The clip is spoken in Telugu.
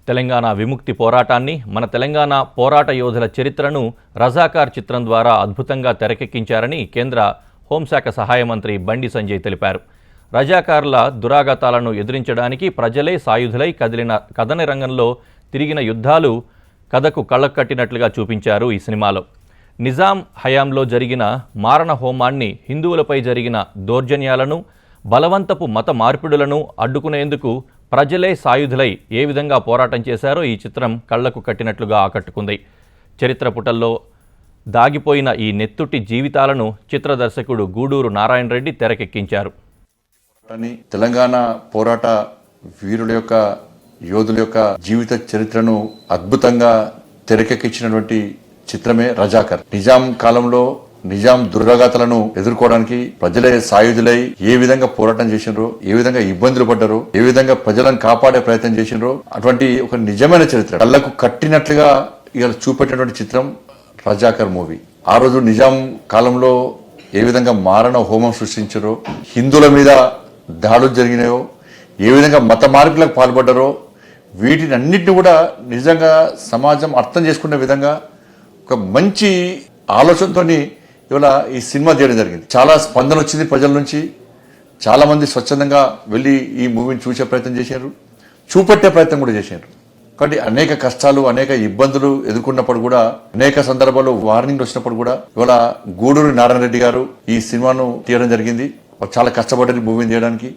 తెలంగాణ విముక్తి పోరాటాన్ని, మన తెలంగాణ పోరాట యోధుల చరిత్రను రజాకార్ చిత్రం ద్వారా అద్భుతంగా తెరకెక్కించారని కేంద్ర హోంశాఖ సహాయ మంత్రి బండి సంజయ్ తెలిపారు. రజాకార్ల దురాగతాలను ఎదిరించడానికి ప్రజలే సాయుధులై కదిలిన కథన రంగంలో తిరిగిన యుద్ధాలు కథకు కళ్ళకట్టినట్లుగా చూపించారు ఈ సినిమాలో. నిజాం హయాంలో జరిగిన మారణ హోమాన్ని, హిందువులపై జరిగిన దౌర్జన్యాలను, బలవంతపు మత మార్పిడులను అడ్డుకునేందుకు ప్రజలే సాయుధులై ఏ విధంగా పోరాటం చేశారో ఈ చిత్రం కళ్లకు కట్టినట్లుగా ఆకట్టుకుంది. చరిత్ర పుటల్లో దాగిపోయిన ఈ నెత్తుటి జీవితాలను చిత్ర దర్శకుడు గూడూరు నారాయణ రెడ్డి తెరకెక్కించారు. తెలంగాణ పోరాట వీరుల యొక్క యోధుల యొక్క జీవిత చరిత్రను అద్భుతంగా తెరకెక్కించినటువంటి చిత్రమే రజాకర్. నిజాం కాలంలో నిజాం దుర్గాతలను ఎదుర్కోవడానికి ప్రజలే సాయుధులై ఏ విధంగా పోరాటం చేసినరో, ఏ విధంగా ఇబ్బందులు పడ్డారో, ఏ విధంగా ప్రజలను కాపాడే ప్రయత్నం చేసినరో అటువంటి ఒక నిజమైన చరిత్ర కళ్ళకు కట్టినట్లుగా ఇవాళ చూపెట్టినటువంటి చిత్రం రజాకర్ మూవీ. ఆ రోజు నిజాం కాలంలో ఏ విధంగా మారణ హోమం సృష్టించారో, హిందువుల మీద దాడులు జరిగినాయో, ఏ విధంగా మత మార్పులకు పాల్పడ్డారో, వీటిని అన్నింటినీ కూడా నిజంగా సమాజం అర్థం చేసుకునే విధంగా ఒక మంచి ఆలోచనతో ఇవాళ ఈ సినిమా తీయడం జరిగింది. చాలా స్పందన వచ్చింది ప్రజల నుంచి. చాలామంది స్వచ్ఛందంగా వెళ్ళి ఈ మూవీని చూసే ప్రయత్నం చేశారు, చూపెట్టే ప్రయత్నం కూడా చేశారు. కాబట్టి అనేక కష్టాలు, అనేక ఇబ్బందులు ఎదుర్కొన్నప్పుడు కూడా, అనేక సందర్భాల్లో వార్నింగ్ వచ్చినప్పుడు కూడా ఇవాళ గూడూరు నారాయణ రెడ్డి గారు ఈ సినిమాను తీయడం జరిగింది. చాలా కష్టపడ్డారు ఈ మూవీని తీయడానికి.